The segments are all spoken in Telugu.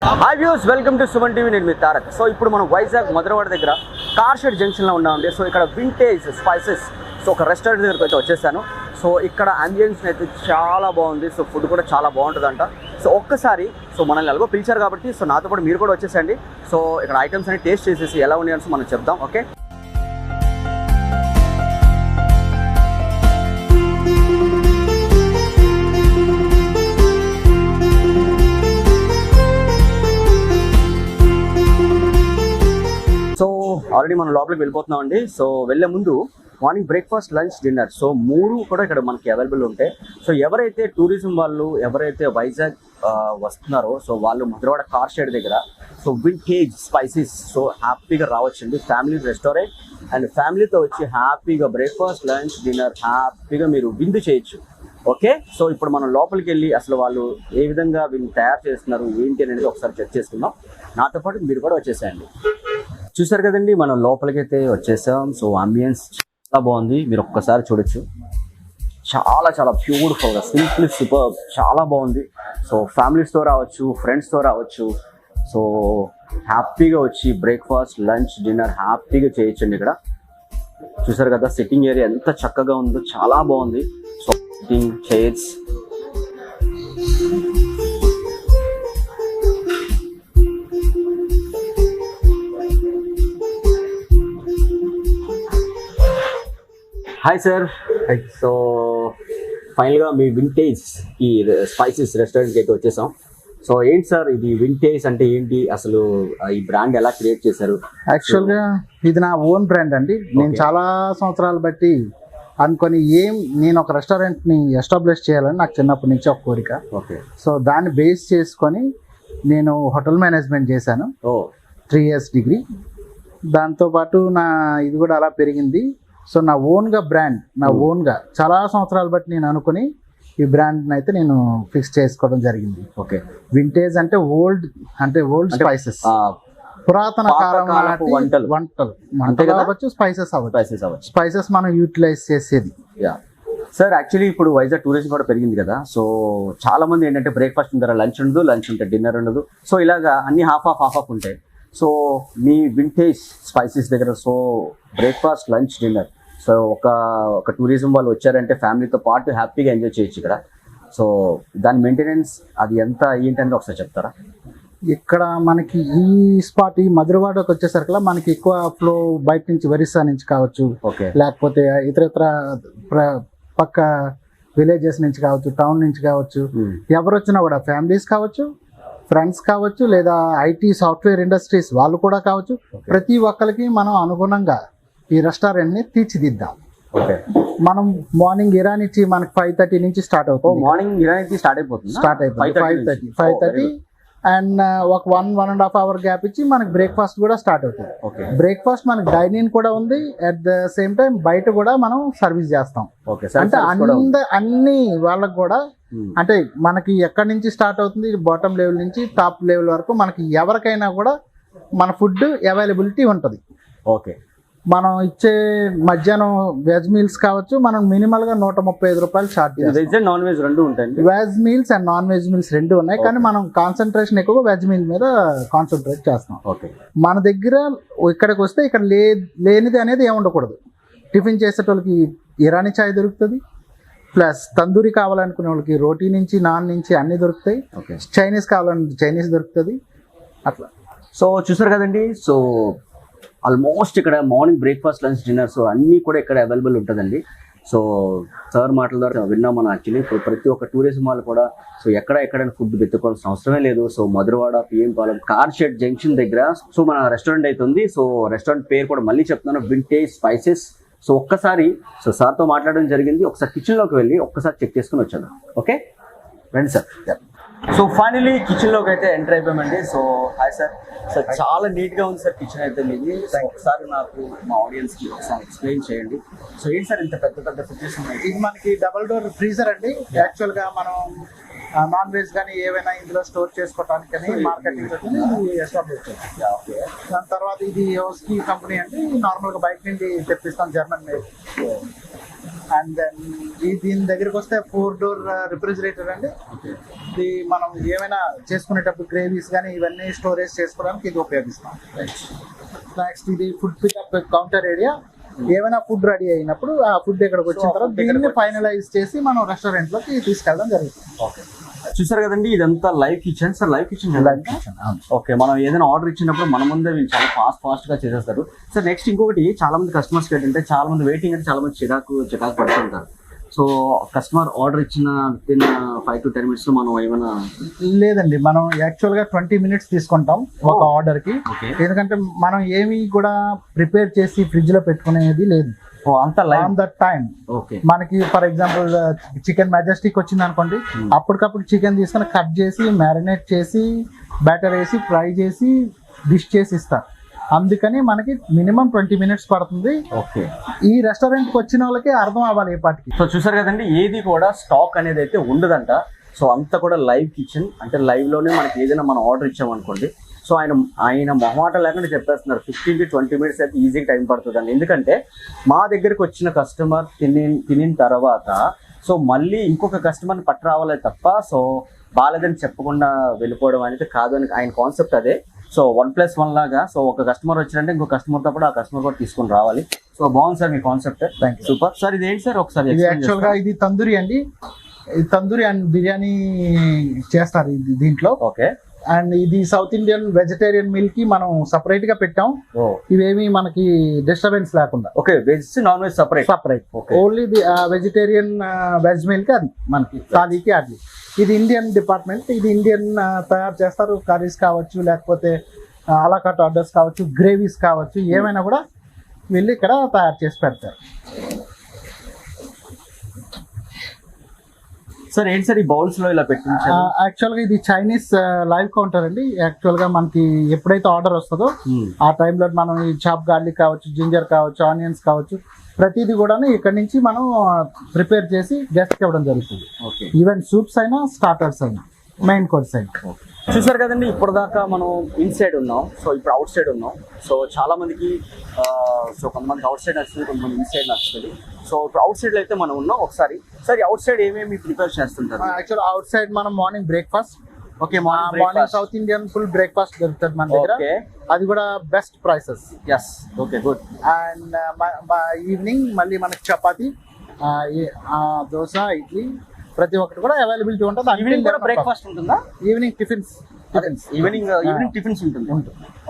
Hi views, welcome to Suman TV. నేను మీ తారక్. సో ఇప్పుడు మనం వైజాగ్ మధురవాడ దగ్గర కార్ షెడ్ జంక్షన్లో ఉన్నామండి. సో ఇక్కడ వింటేజ్ స్పైసెస్ ఒక రెస్టారెంట్ దగ్గరకు అయితే వచ్చేసాను. సో ఇక్కడ అంబియన్స్ అయితే చాలా బాగుంది. సో ఫుడ్ కూడా చాలా బాగుంటుందంట. సో ఒక్కసారి మనల్ని ఎలాగో పిలిచారు కాబట్టి నాతో పాటు మీరు కూడా వచ్చేసండి. సో ఇక్కడ ఐటమ్స్ అన్ని టేస్ట్ చేసేసి ఎలా ఉన్నాయని మనం చెప్దాం. ఓకే, సో ఆల్రెడీ మనం లోపలికి వెళ్ళిపోతున్నాం అండి. సో వెళ్ళే ముందు మార్నింగ్ బ్రేక్ఫాస్ట్, లంచ్, డిన్నర్ మూడు కూడా ఇక్కడ మనకి అవైలబుల్ ఉంటాయి. సో ఎవరైతే టూరిజం వాళ్ళు ఎవరైతే వైజాగ్ వస్తున్నారో వాళ్ళు మధురవాడ కార్ షెడ్ దగ్గర వింటేజ్ స్పైసెస్ హ్యాపీగా రావచ్చండి. ఫ్యామిలీ రెస్టారెంట్ అండ్ ఫ్యామిలీతో వచ్చి హ్యాపీగా బ్రేక్ఫాస్ట్, లంచ్, డిన్నర్ హ్యాపీగా మీరు విందు చేయొచ్చు. ఓకే, సో ఇప్పుడు మనం లోపలికి వెళ్ళి అసలు వాళ్ళు ఏ విధంగా వీళ్ళు తయారు చేస్తున్నారు ఏంటి అనేది ఒకసారి చెక్ చేసుకుందాం. నాతో పాటు మీరు కూడా వచ్చేసేయండి. చూసారు కదండి, మనం లోపలికి అయితే వచ్చేసాం. సో అంబియన్స్ చాలా బాగుంది, మీరు ఒక్కసారి చూడొచ్చు. చాలా చాలా బ్యూటిఫుల్గా, సింప్లీ సూపర్, చాలా బాగుంది. సో ఫ్యామిలీస్తో రావచ్చు, ఫ్రెండ్స్తో రావచ్చు. సో హ్యాపీగా వచ్చి బ్రేక్ఫాస్ట్, లంచ్, డిన్నర్ హ్యాపీగా చేయొచ్చండి. ఇక్కడ చూసారు కదా సిట్టింగ్ ఏరియా ఎంత చక్కగా ఉందో, చాలా బాగుంది. So sitting chairs, hi sir. So ఫైనల్గా మీ వింటేజ్ ఈ స్పైసెస్ రెస్టారెంట్కి అయితే వచ్చేసాం. సో ఏంటి సార్ ఇది వింటేజ్ అంటే ఏంటి, అసలు ఈ బ్రాండ్ ఎలా క్రియేట్ చేశారు? యాక్చువల్గా ఇది నా ఓన్ బ్రాండ్ అండి. నేను చాలా సంవత్సరాలు బట్టి అనుకొని నేను ఒక రెస్టారెంట్ని ఎస్టాబ్లిష్ చేయాలని నాకు చిన్నప్పటి నుంచి ఒక కోరిక. ఓకే, సో దాన్ని బేస్ చేసుకొని నేను హోటల్ మేనేజ్మెంట్ చేశాను. 3 years డిగ్రీ. దాంతోపాటు నా ఇది కూడా అలా పెరిగింది. సో నా ఓన్గా బ్రాండ్, ఓన్గా చాలా సంవత్సరాలు బట్టి నేను అనుకుని ఈ బ్రాండ్ని అయితే నేను ఫిక్స్ చేసుకోవడం జరిగింది. ఓకే, వింటేజ్ అంటే ఓల్డ్ స్పైసెస్, పురాతన కాలం వంటలు అవ్వచ్చు, స్పైసెస్ అవ్వచ్చు. స్పైసెస్ మనం యూటిలైజ్ చేసేది. సార్ యాక్చువల్లీ ఇప్పుడు వైజాగ్ టూరిజం కూడా పెరిగింది కదా. సో చాలా మంది ఏంటంటే బ్రేక్ఫాస్ట్ ఉంటారు, లంచ్ ఉండదు, లంచ్ ఉంటే డిన్నర్ ఉండదు. సో ఇలాగా అన్ని హాఫ్ ఆఫ్ ఉంటాయి. సో మీ వింటేజ్ స్పైసెస్ దగ్గర బ్రేక్ఫాస్ట్, లంచ్, డిన్నర్ ఒక టూరిజం వాళ్ళు వచ్చారంటే ఫ్యామిలీతో పాటు హ్యాపీగా ఎంజాయ్ చేయొచ్చు ఇక్కడ. సో దాని మెయింటెనెన్స్ అది ఎంత ఏంటంటే ఒకసారి చెప్తారా? ఇక్కడ మనకి ఈ స్పాట్ ఈ మధురవాడకి వచ్చేసరికి మనకి ఎక్కువ ఫ్లో బయట నుంచి, ఒరిస్సా నుంచి కావచ్చు, లేకపోతే ఇతర పక్క విలేజెస్ నుంచి కావచ్చు, టౌన్ నుంచి కావచ్చు, ఎవరు వచ్చినా కూడా ఫ్యామిలీస్ కావచ్చు, ఫ్రెండ్స్ కావచ్చు, లేదా ఐటీ సాఫ్ట్వేర్ ఇండస్ట్రీస్ వాళ్ళు కూడా కావచ్చు. ప్రతి ఒక్కరికి మనం అనుగుణంగా ఈ రెస్టారెంట్ని తీర్చిదిద్దాం. మనం మార్నింగ్ ఇరానీ టీ మనకి 5:30 నుంచి స్టార్ట్ అవుతుంది. మార్నింగ్ ఇరానీ స్టార్ట్ అయిపోతుంది 5:30 అండ్ ఒక 1.5 hour గ్యాప్ ఇచ్చి మనకి బ్రేక్ఫాస్ట్ కూడా స్టార్ట్ అవుతుంది. బ్రేక్ఫాస్ట్ మనకి డైనింగ్ కూడా ఉంది. అట్ ద సేమ్ టైం బయట కూడా మనం సర్వీస్ చేస్తాం. అంటే అన్ని వాళ్ళకి కూడా, అంటే మనకి ఎక్కడి నుంచి స్టార్ట్ అవుతుంది, బాటమ్ లెవెల్ నుంచి టాప్ లెవెల్ వరకు మనకి ఎవరికైనా కూడా మన ఫుడ్ అవైలబిలిటీ ఉంటుంది. ఓకే, మనం ఇచ్చే మధ్యాహ్నం వెజ్ మీల్స్ కావచ్చు, మనం మినిమల్ గా 135 రూపాయలు చార్జ్ చేస్తాం. వెజ్ అండ్ నాన్ వెజ్ రెండు ఉంటాయి. Veg meals and non veg meals రెండు ఉన్నాయి, కానీ మనం కాన్సన్ట్రేషన్ ఎక్కువగా వెజ్ మీల్ మీద కాన్సన్ట్రేట్ చేస్తాం. మన దగ్గర ఇక్కడికి వస్తే ఇక్కడ లేనిది అనేది ఏమి ఉండకూడదు. టిఫిన్ చేసేటోళ్ళకి ఇరానీ చాయ్ దొరుకుతుంది, ప్లస్ తందూరి కావాలనుకునే వాళ్ళకి రోటీ నుంచి, నాన్ నుంచి అన్ని దొరుకుతాయి. చైనీస్ కావాలంటే చైనీస్ దొరుకుతుంది. అట్లా సో చూసారు కదండి. సో ఆల్మోస్ట్ ఇక్కడ మార్నింగ్ బ్రేక్ఫాస్ట్, లంచ్, డిన్నర్ అన్నీ కూడా ఇక్కడ అవైలబుల్ ఉంటుందండి. సో సార్ మాటల ద్వారా విన్నాం మనం. యాక్చువల్లీ ఇప్పుడు ప్రతి ఒక్క టూరిజం వాళ్ళు కూడా ఎక్కడైనా ఫుడ్ వెతుక్కోవాల్సిన అవసరమే లేదు. So Madhurawada PM Palem car shed junction దగ్గర మన రెస్టారెంట్ అయితే ఉంది. సో రెస్టారెంట్ పేరు కూడా మళ్ళీ చెప్తున్నాను, వింటేజ్ స్పైసెస్. సో ఒక్కసారి సార్తో మాట్లాడడం జరిగింది. ఒకసారి కిచెన్లోకి వెళ్ళి ఒక్కసారి చెక్ చేసుకుని వచ్చాను. ఓకే రండి సార్. సో ఫైనలీ కిచెన్లోకి అయితే ఎంటర్ అయిపోయామండి. So hi sir. సో చాలా నీట్గా ఉంది సార్ కిచెన్ అయితే మీది. ఒకసారి నాకు మా ఆడియన్స్కి ఒకసారి ఎక్స్ప్లెయిన్ చేయండి. సో ఏంటి సార్ ఇంత పెద్ద ఫ్రిడ్జెస్ ఉన్నాయి? ఇది మనకి డబుల్ డోర్ ఫ్రీజర్ అండి. యాక్చువల్గా మనం నాన్ వెజ్ కానీ ఏవైనా ఇందులో స్టోర్ చేసుకోవడానికి మార్కెటింగ్ ఎస్టాబ్లిష్ చేస్తాం. దాని తర్వాత ఇది ఓస్కీ కంపెనీ అండి. నార్మల్గా బయట నుండి తెప్పిస్తాం, జర్మన్ మేడ్. అండ్ దెన్ దీని దగ్గరికి వస్తే 4 డోర్ రిఫ్రిజిరేటర్ అండి. ఇది మనం ఏమైనా చేసుకునేటప్పుడు గ్రేవీస్ కానీ ఇవన్నీ స్టోరేజ్ చేసుకోవడానికి ఇది ఉపయోగిస్తాం. నెక్స్ట్ ఇది ఫుడ్ పికప్ కౌంటర్ ఏరియా. ఏమైనా ఫుడ్ రెడీ అయినప్పుడు ఆ ఫుడ్ ఇక్కడికి వచ్చిన తర్వాత దీన్ని ఫైనలైజ్ చేసి మనం రెస్టారెంట్ లోకి తీసుకెళ్ళడం జరుగుతుంది. చూసారు కదండి, ఇదంతా live kitchen. Sir live kitchen okay, మనం ఏదైనా ఆర్డర్ ఇచ్చినప్పుడు మన ముందే వీళ్ళు చాలా ఫాస్ట్ గా చేసేస్తారు. సార్ నెక్స్ట్ ఇంకొకటి, చాలా మంది కస్టమర్స్ ఏంటంటే చాలా మంది వెయిటింగ్ అంటే చాలా మంది చిరాకు పడుతుంటారు. సో కస్టమర్ ఆర్డర్ ఇచ్చిన విత్ 5 to 10 minutes లో మనం ఏమైనా? లేదండి, మనం యాక్చువల్ గా 20 minutes తీసుకుంటాం ఒక ఆర్డర్ కి. ఎందుకంటే మనం ఏమి కూడా ప్రిపేర్ చేసి ఫ్రిడ్జ్ లో పెట్టుకునేది లేదు. అంత లైవ్ దట్ టైం. మనకి ఫర్ ఎగ్జాంపుల్ చికెన్ మెజెస్టిక్ వచ్చింది అనుకోండి, అప్పటికప్పుడు చికెన్ తీసుకొని కట్ చేసి మ్యారినేట్ చేసి బ్యాటర్ వేసి ఫ్రై చేసి డిష్ చేసి ఇస్తారు. అందుకని మనకి మినిమం 20 minutes పడుతుంది. ఓకే, ఈ రెస్టారెంట్ కి వచ్చిన వాళ్ళకి అర్థం అవ్వాలి ఏ పాటికి. సో చూసారు కదండి, ఏది కూడా స్టాక్ అనేది అయితే ఉండదంట. సో అంతా కూడా లైవ్ కిచెన్, అంటే లైవ్ లోనే మనకి ఏదైనా మనం ఆర్డర్ ఇచ్చామనుకోండి, సో ఆయన మొహమాట లేకుండా చెప్పేస్తున్నారు 15 to 20 minutes అయితే ఈజీగా టైం పడుతుందండి. ఎందుకంటే మా దగ్గరకు వచ్చిన కస్టమర్ తినిన తర్వాత సో మళ్ళీ ఇంకొక కస్టమర్ని పట్టు రావాలే తప్ప సో బాలేదని చెప్పకుండా వెళ్ళిపోవడం అనేది కాదు అని ఆయన కాన్సెప్ట్ అదే. సో 1+1 లాగా, సో ఒక కస్టమర్ వచ్చినంటే ఇంకో కస్టమర్తో కూడా ఆ కస్టమర్ కూడా తీసుకొని రావాలి. సో బాగుంది సార్ మీ కాన్సెప్ట్, సూపర్. సార్ ఇది ఏంటి సార్ ఒకసారి? ఇది యాక్చువల్ గా ఇది తందూరి అండి. తందూరి అండ్ బిర్యానీ చేస్తారు దీంట్లో. ఓకే, అండ్ ఇది సౌత్ ఇండియన్ వెజిటేరియన్ మీల్ కి మనం సపరేట్ గా పెట్టాం. ఇవేమి మనకి డిస్టర్బెన్స్ లేకుండా. Okay, veg non veg separate. Only the vegetarian veg meal కి అది మనకి థాలీకి అది. ఇది ఇండియన్ డిపార్ట్మెంట్. ఇది ఇండియన్ తయారు చేస్తారు. కర్రీస్ కావచ్చు, లేకపోతే అలాకట్ ఆర్డర్స్ కావచ్చు, గ్రేవీస్ కావచ్చు, ఏమైనా కూడా వీళ్ళు ఇక్కడ తయారు చేసి పెడతారు. సార్ ఏంటి సార్ ఈ బౌల్స్ లో ఇలా పెట్టించారు? యాక్చువల్ గా ఇది చైనీస్ లైవ్ కౌంటర్ అండి. యాక్చువల్ గా మనకి ఎప్పుడైతే ఆర్డర్ వస్తుందో ఆ టైంలో మనం ఈ చాప్ గార్లిక్ కావచ్చు, జింజర్ కావచ్చు, ఆనియన్స్ కావచ్చు, ప్రతిదీ కూడా ఇక్కడ నుంచి మనం ప్రిపేర్ చేసి గెస్ట్ ఇవ్వడం జరుగుతుంది. ఈవెన్ సూప్స్ అయినా స్టార్టర్స్ అయినా మెయిన్ కోర్స్ అయినా. చూసారు కదండి, ఇప్పుడు దాకా మనం ఇన్సైడ్ ఉన్నాం, సో ఇప్పుడు అవుట్ సైడ్ ఉన్నాం. సో చాలా మందికి సో కొంతమంది అవుట్ సైడ్ నచ్చుతుంది, కొంతమంది ఇన్సైడ్ నచ్చుతుంది. సో ఇప్పుడు అవుట్ సైడ్ లో అయితే మనం ఉన్నాం. ఒకసారి సార్ అవుట్ సైడ్ ఏమేమి ప్రిపేర్ చేస్తుంటారు? యాక్చువల్ అవుట్ సైడ్ మనం morning breakfast. Okay, morning South Indian full breakfast దొరుకుతుంది మన దగ్గర. అది కూడా best prices. Yes, okay, good. And evening మళ్ళీ మనకి చపాతి, దోశ, ఇడ్లీ ప్రతి ఒక్కటి కూడా అవైలబిలిటీ ఉంటుంది. ఈవినింగ్ కూడా బ్రేక్ఫాస్ట్ ఉంటుందా? ఈవినింగ్ టిఫిన్స్ ఈవినింగ్ టిఫిన్స్ ఉంటుంది.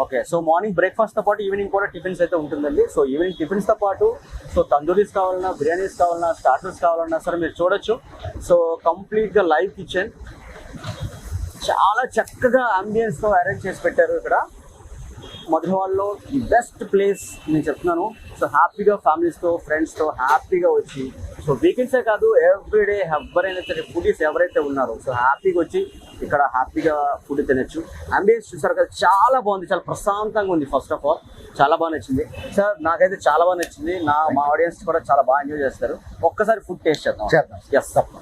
ఓకే, సో మార్నింగ్ బ్రేక్ఫాస్ట్ తో పాటు ఈవినింగ్ కూడా టిఫిన్స్ అయితే ఉంటుందండి. సో ఈవినింగ్ టిఫిన్స్ తో పాటు సో తందూరీస్ కావాలన్నా, బిర్యానీస్ కావాలన్నా, స్టార్టర్స్ కావాలన్నా సరే మీరు చూడొచ్చు. సో కంప్లీట్ గా లైవ్ కిచెన్, చాలా చక్కగా అంబియన్స్ తో అరేంజ్ చేసి పెట్టారు ఇక్కడ మధురవాడలో. ది బెస్ట్ ప్లేస్ నేను చెప్తున్నాను. సో హ్యాపీగా ఫ్యామిలీస్తో, ఫ్రెండ్స్తో హ్యాపీగా వచ్చి, సో వీకెండ్సే కాదు ఎవ్రీడే ఎవరైనా సరే ఫుడీస్ ఎవరైతే ఉన్నారో సో హ్యాపీగా వచ్చి ఇక్కడ హ్యాపీగా ఫుడ్ తినచ్చు. అంబియన్స్ చూసారు కదా, చాలా బాగుంది, చాలా ప్రశాంతంగా ఉంది. ఫస్ట్ ఆఫ్ ఆల్ చాలా బాగా నచ్చింది సార్, నాకైతే చాలా బాగా నచ్చింది. మా ఆడియన్స్ కూడా చాలా బాగా ఎంజాయ్ చేస్తారు. ఒక్కసారి ఫుడ్ టేస్ట్ చేద్దాం. ఎస్ తప్ప.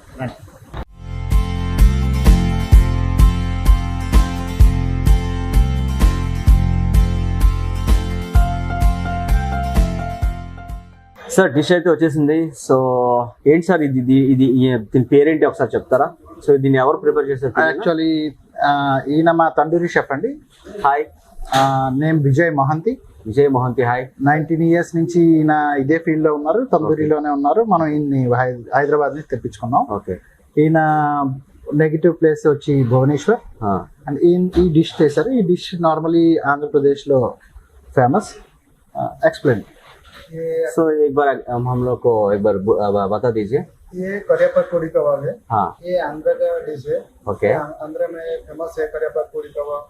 సార్ డిష్ అయితే వచ్చేసింది. సో ఏంటి సార్ ఇది దీని పేరేంటి ఒకసారి చెప్తారా? సో దీన్ని ఎవరు ప్రిపేర్ చేశారు? యాక్చువల్లీ ఈయన మా తందూరి షెఫ్ అండి. Hi, name Vijay Mahanti. Hi. 19 years నుంచి ఈయన ఇదే ఫీల్డ్ లో ఉన్నారు, తందూరిలోనే ఉన్నారు. మనం ఈయన్ని హైదరాబాద్ నుంచి తెప్పించుకున్నాం. ఓకే, ఈయన నెగిటివ్ ప్లేస్ వచ్చి భువనేశ్వర్. అండ్ ఈ డిష్ చేశారు. ఈ డిష్ నార్మలీ ఆంధ్రప్రదేశ్ లో ఫేమస్. एक्सप्लेन। सो एक बार हम लोग को एक बार बता दीजिए। ये करियापत पूरी कबाब है। हाँ, ये आंध्र का डिश है। ओके। आंध्र में फेमस है करियापत पूरी कबाब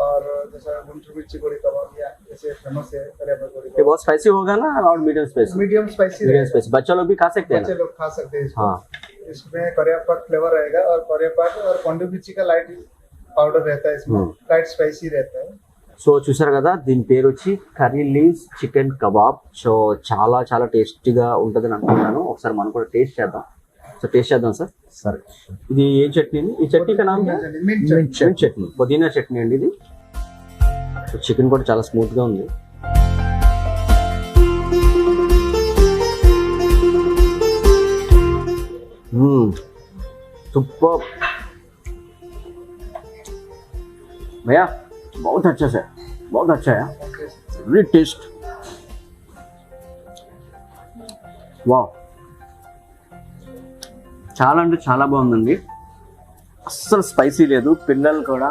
और जैसा गुंटूर मिर्ची पूरी कबाब या जैसे फेमस है करियापत पूरी ये कबाब। बहुत स्पाइसी होगा ना और medium spicy? Medium spicy. Medium spicy बच्चा लोग भी खा सकते हैं? बच्चे लोग खा सकते हैं इसको। हाँ, इसमें करियापत फ्लेवर रहेगा और करियापत और गुंटूर मिर्ची का लाइट पाउडर रहता है इसमें, लाइट स्पाइसी रहता है। సో చూసారు కదా, దీని పేరు వచ్చి curry leaves chicken kebab. So చాలా చాలా టేస్టీగా ఉంటుందని అనుకుంటున్నాను. ఒకసారి మనం కూడా టేస్ట్ చేద్దాం. సో టేస్ట్ చేద్దాం సార్. సరే, ఇది ఏ చట్నీ? ఈ చట్నీ కా నామ్ మింట్ చట్నీ, పుదీనా చట్నీ అండి ఇది. సో చికెన్ కూడా చాలా స్మూత్ గా ఉంది. सुपर भैया, बहुत अच्छे से, बहुत अच्छा है, रिच टेस्ट, వావ్, చాలా అంటే చాలా బాగుందండి. అస్సలు స్పైసీ లేదు. పిల్లలు కూడా,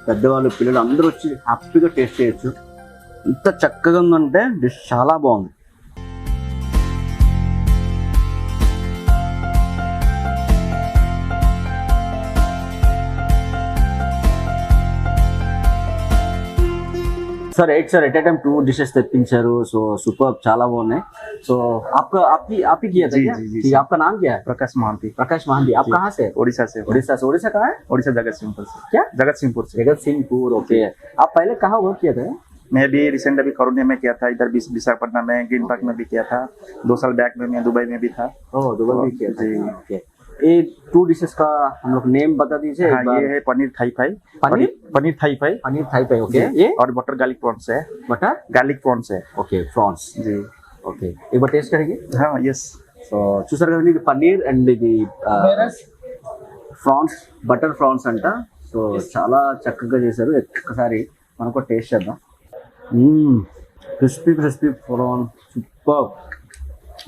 పెద్దవాళ్ళు, పిల్లలు అందరూ వచ్చి హ్యాపీగా టేస్ట్ చేయొచ్చు. ఇంత చక్కగా ఉందంటే డిష్ చాలా బాగుంది. Sir at a time 2 dishes तेप्पिंचारू. सो सुपर, చాలా బాగున్నాయి. సో आपका आप ही किया था क्या? जी, आपका नाम क्या है? प्रकाश महांती। प्रकाश महांती। आप कहाँ से? ओडिशा से। उड़ीसा से। उड़ीसा कहाँ है? ओडिशा जगत सिंहपुर से। क्या? जगत सिंहपुर से। जगत सिंहपुर, ओके। आप पहले कहाँ वर्क किया था? मैं भी रिसेंट अभी करोनिया में किया था, इधर विशाखापट्टनम में, ग्रीन पार्क में भी किया था। 2 साल बैक में मैं दुबई में भी था। ओह, दुबई में किया था। जी। ओके, ये 2 डिशेस का हम लोग नेम बता दीजिए। हाँ, ये है paneer Thai fry. Paneer Thai fry. Paneer Thai fry, okay. ये और बटर गार्लिक प्रॉन्स है। बटर गार्लिक प्रॉन्स है। Okay, prawns. जी, ఓకే, एक बार टेस्ट करेंगे? हाँ, यस। సో చూసారు కదండి, ఇది పన్నీర్ అండ్ ఇది ఫ్రాన్స్, బటర్ ఫ్రాన్స్ అంట. సో చాలా చక్కగా చేశారు. ఒక్కసారి మనం కూడా టేస్ట్ చేద్దాం. Crispy crispy prawn, super.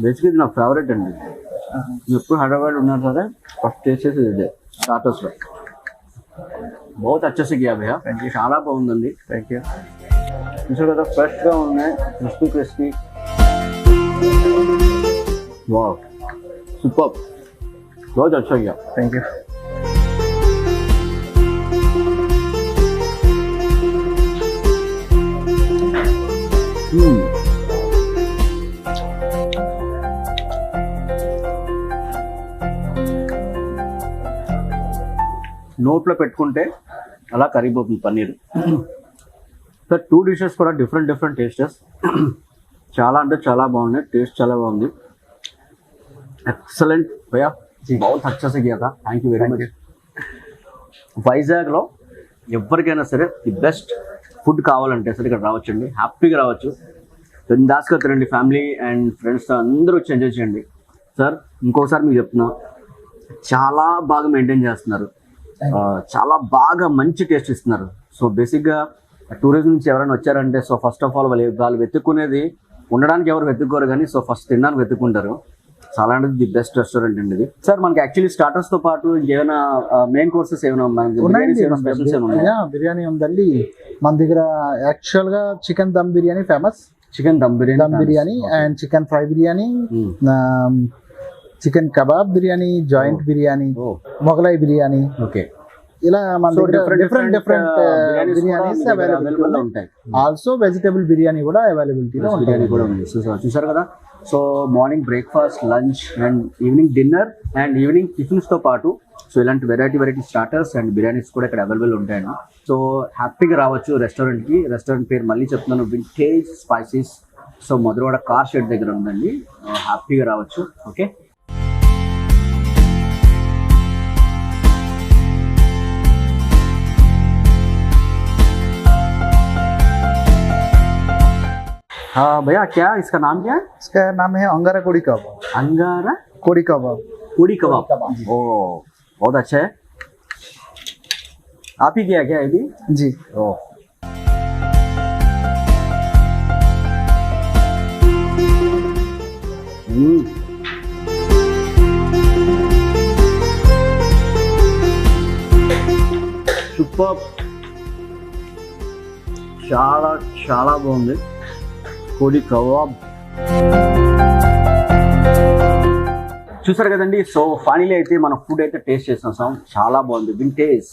బేసిక్గా ఇది నా ఫేవరెట్ అండి. ఎప్పుడు హైదరాబాద్ ఉన్నారు సరే ఫస్ట్ టేస్ట్ చేసేది ఇదే స్టార్టర్స్లో. बहुत अच्छे से किया भैया, చాలా బాగుందండి. Thank you. చూసారు కదా, ఫ్రెష్గా ఉన్నాయి, క్రిస్పీ క్రిస్పీ. वाह, सुपर, बहुत अच्छा किया। Thank you. నోట్లో పెట్టుకుంటే అలా కరిగిపోతుంది పన్నీర్. సో 2 డిషెస్ కూడా డిఫరెంట్ టేస్టెస్. చాలా అంటే చాలా బాగున్నాయి, టేస్ట్ చాలా బాగుంది. एक्सलेंट भैया, बहुत अच्छा से किया था, थैंक यू वेरी मच। వైజాగ్లో ఎవరికైనా సరే ది బెస్ట్ ఫుడ్ కావాలంటే సరే ఇక్కడ రావచ్చండి, హ్యాపీగా రావచ్చు. దాస్గా తినండి, ఫ్యామిలీ అండ్ ఫ్రెండ్స్తో అందరూ వచ్చి ఎంజాయ్ చేయండి. సార్ ఇంకోసారి మీకు చెప్తున్నా, చాలా బాగా మెయింటైన్ చేస్తున్నారు, చాలా బాగా మంచి టేస్ట్ ఇస్తున్నారు. సో బేసిక్గా టూరిజం నుంచి ఎవరైనా వచ్చారంటే సో ఫస్ట్ ఆఫ్ ఆల్ వాళ్ళు వెతుక్కునేది ఉండడానికి ఎవరు వెతుక్కోరు కానీ సో ఫస్ట్ తినడానికి వెతుక్కుంటారు. చాలా అంటే ది బెస్ట్ రెస్టారెంట్ అండి ఇది. సార్ మనకి యాక్చువల్లీ స్టార్టర్స్ తో పాటు ఏమైనా మెయిన్ కోర్సెస్ ఏమైనా బిర్యానీ ఉందండి మన దగ్గర. యాక్చువల్ గా chicken dum biryani famous. Chicken dum biryani and chicken fry biryani, chicken kabab biryani, joint biryani, Mughlai biryani. Okay, ఇలా మన దగ్గర డిఫరెంట్ బిర్యానీస్ అవైలబుల్ ఉంటాయి. ఆల్సో వెజిటబుల్ బిర్యానీ కూడా అవైలబిలిటీలో బిర్యానీ కూడా ఉంది. చూసారు కదా, so morning breakfast, lunch and evening dinner and evening టిఫిన్స్తో పాటు సో ఇలాంటి వెరైటీ స్టార్టర్స్ అండ్ బిర్యానీస్ కూడా ఇక్కడ అవైలబుల్ ఉంటాయండి. సో హ్యాపీగా రావచ్చు రెస్టారెంట్కి. రెస్టారెంట్ పేరు మళ్ళీ చెప్తున్నాను, vintage spices. So Madhurawada car shed దగ్గర ఉందండి, హ్యాపీగా రావచ్చు. ఓకే, हाँ भैया, क्या इसका नाम क्या है? इसका नाम है अंगारा कोड़ी कबाब। अंगारा कोड़ी कबाब। कोड़ी कबाब, ओ बहुत अच्छा है। आप ही किया क्या ये भी? जी। ओ సూపర్, చాలా చాలా బాగుంది. కోడి కబాబ్ చూసారు కదండి. సో ఫైనలీ అయితే మన ఫుడ్ అయితే టేస్ట్ చేసేసాం, చాలా బాగుంది. Vintage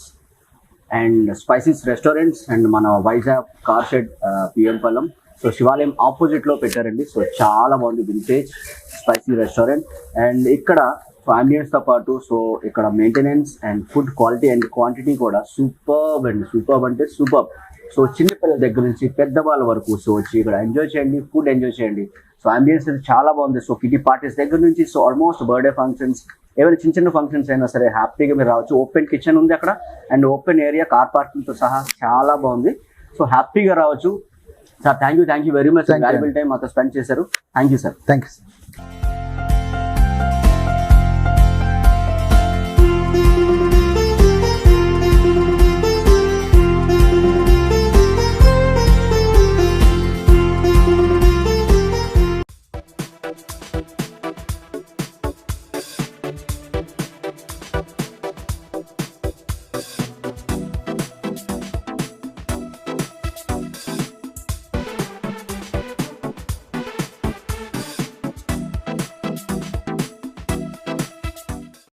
and spices restaurants and మన వైజాగ్ కార్ షెడ్ పిఎం పల్లం. సో శివాలయం ఆపోజిట్లో పెట్టారండి. సో చాలా బాగుంది వింటేజ్ స్పైసీ రెస్టారెంట్. అండ్ ఇక్కడ అంబియన్స్తో పాటు సో ఇక్కడ maintenance and food quality and quantity కూడా సూపర్బ్ అండి. సూపర్బ్ అంటే సూపర్బ్. సో చిన్నపిల్లల దగ్గర నుంచి పెద్దవాళ్ళ వరకు సో వచ్చి ఇక్కడ ఎంజాయ్ చేయండి, ఫుడ్ ఎంజాయ్ చేయండి. సో అంబియన్స్ అయితే చాలా బాగుంది. సో కిటీ పార్టీస్ దగ్గర నుంచి సో ఆల్మోస్ట్ బర్త్డే ఫంక్షన్స్, ఏమైనా చిన్న ఫంక్షన్స్ అయినా సరే హ్యాపీగా మీరు రావచ్చు. ఓపెన్ కిచెన్ ఉంది అక్కడ అండ్ ఓపెన్ ఏరియా, కార్ పార్కింగ్తో సహా చాలా బాగుంది. సో హ్యాపీగా రావచ్చు. Sir thank you very much. Valuable time మాతో స్పెండ్ చేశారు. Thank you sir. Thank you.